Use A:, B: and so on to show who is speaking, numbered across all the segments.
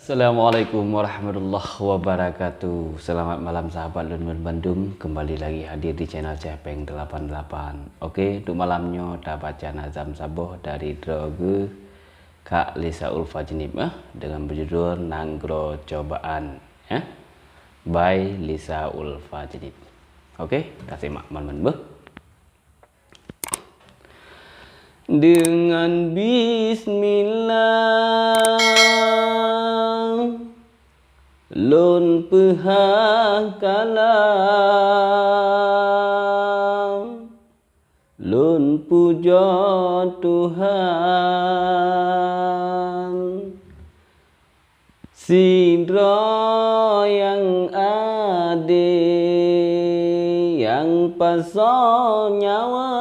A: Assalamualaikum warahmatullahi wabarakatuh. Selamat malam sahabat Lun Bandung. Kembali lagi hadir di channel Cepeng 88. Oke, untuk malamnya dah baca nazam saboh dari Droge Kak Lisa Ulfa Jenib dengan berjudul Nanggro Cobaan by Lisa Ulfa Jenib. Oke, kasih mak man dengan bismillah lun pehakalam lun puja Tuhan sidra yang adil yang pasal nyawa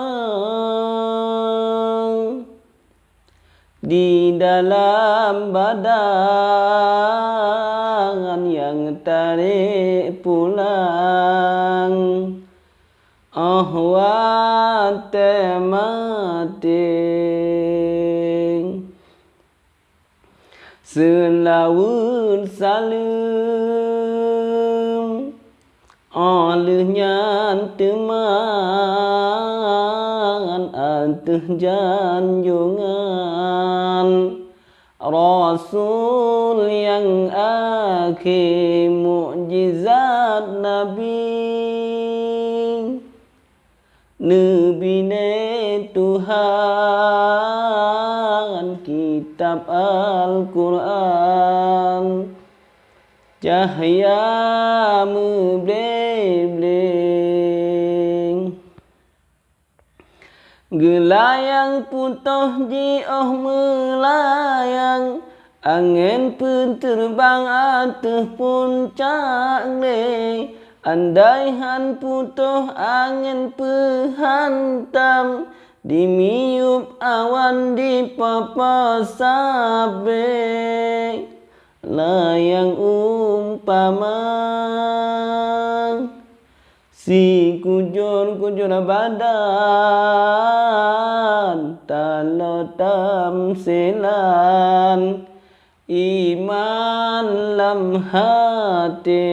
A: di dalam badan yang tarik pulang ahwat mati selawat salam olehnya teman atas janjungan Rasul yang akhir mukjizat Nabi Tuhan kitab Al-Quran cahaya membleng gelayang putih ji'oh melayang angin pun terbang atas puncak le andai han putih angin pehantam dimiup awan di papa sabe layang umpama si kujur badan talotam selan iman lam hati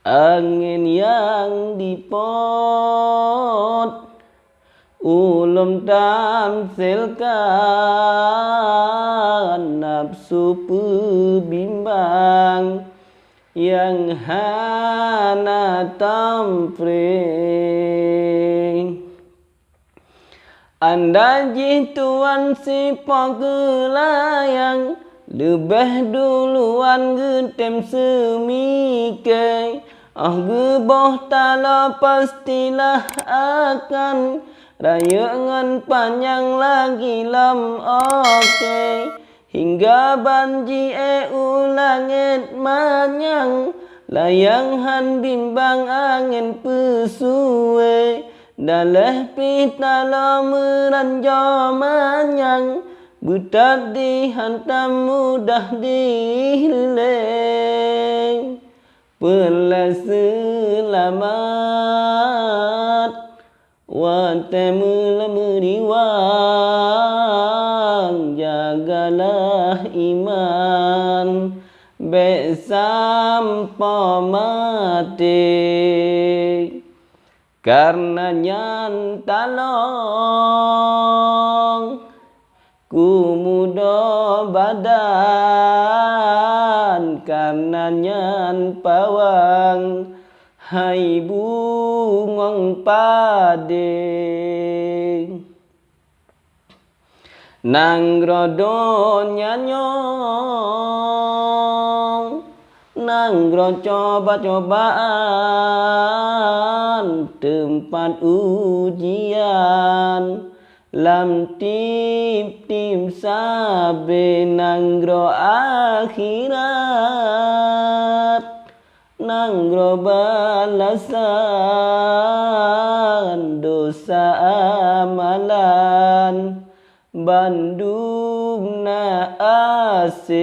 A: angin yang dipot ulum tamsilkan nafsu pebimbang yang hana tampring anda jituan si pagelayang lebih duluan getem semike geboh tala pastilah akan rayangan panjang lagi lam oke hingga banji ulangit manyang layang han bimbang angin pesue daleh pitala meranjau manyang butat dihantam mudah dihileng pelas selamat watemula meriwang jagalah iman besampa mati karena nyan talong ku muda badan karena nyan pawang hai bungong pade Nanggro nyanyong Nanggro coba-cobaan tempat ujian lam tim sabe nanggro akhirat nanggro balasan dosa amalan Bandung na asik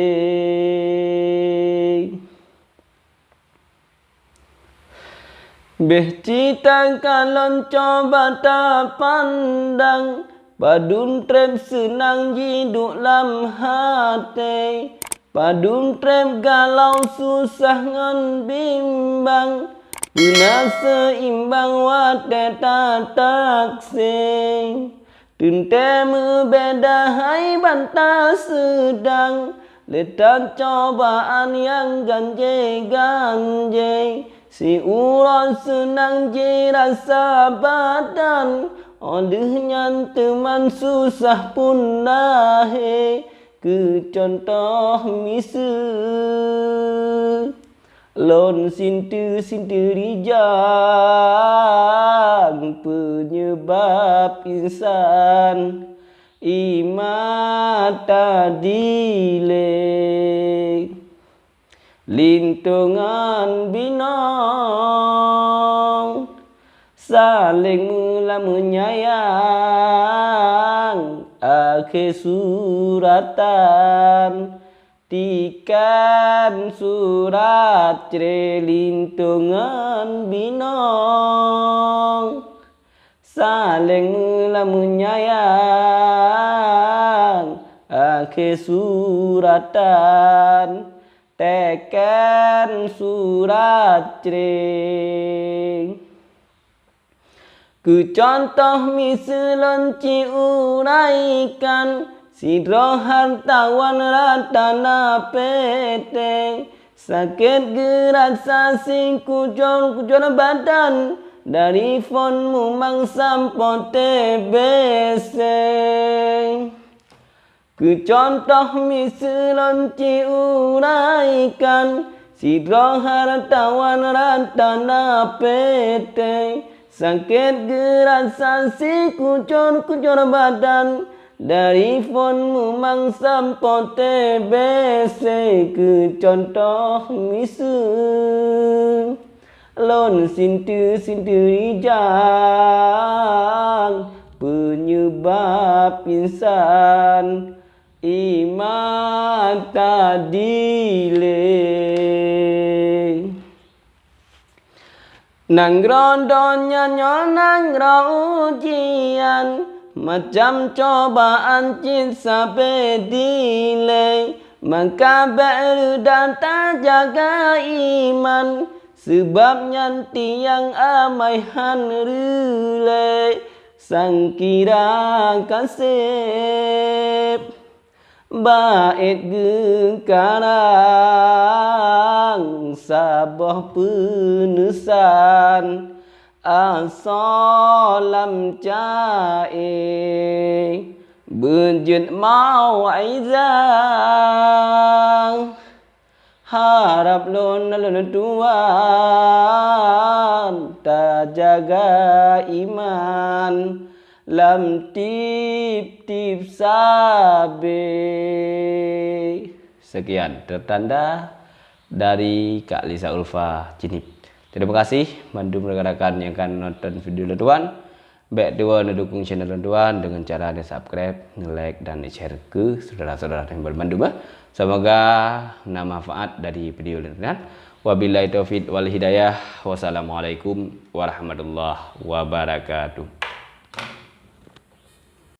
A: beh cita kalon coba tak pandang Badun trem senang jiduk lam hati Padung trem galau susah ngan bimbang, guna seimbang wate taksing. Tunte beda hai bantah sedang, letak cobaan yang ganjeng-ganjeng. Si uron senang je rasa badan, olehnya teman susah pun nahe. Ke contoh misal lon sintu rijang, penyebab insan imata dilek. Lintungan binong saling mula menyayang, akhir suratan tikan surat cere. Lintungan binong saling mula menyayang, akhir suratan tekan surat cering. Ku contoh misalon ci uraikan, sidro hartawan ratana peteng. Sakit gerak sasing kujon badan, dari fonmu mangsam pote beseng. Ku contoh misalon ci uraikan, sidro hartawan ratana peteng. Sakit gerak sasi kucor badan, dari fonmu mangsam pote bese. Ku contoh misal lon sintu rijang, penyebab insan imata dilek. Nang rondonya nang ujian, macam cobaan cin sampai dilek. Maka baru dan tak jaga iman, sebabnya tiang amaihan relek. Sang kira kasep bait gekarang, sabah penesan asalam cae. Benjut mau'izah, harap lon tuan tak jaga iman, lam tip sabe. Sekian tertanda dari Kak Lisa Ulfa Cinip. Terima kasih bantu rekan-rekan yang akan nonton video Tuan. Baik Tuan dukung channel Tuan dengan cara di subscribe, like dan share ke saudara-saudara yang berbantu. Semoga nama manfaat dari video Tuan. Wabillahi taufiq wal hidayah. Wassalamualaikum warahmatullahi wabarakatuh.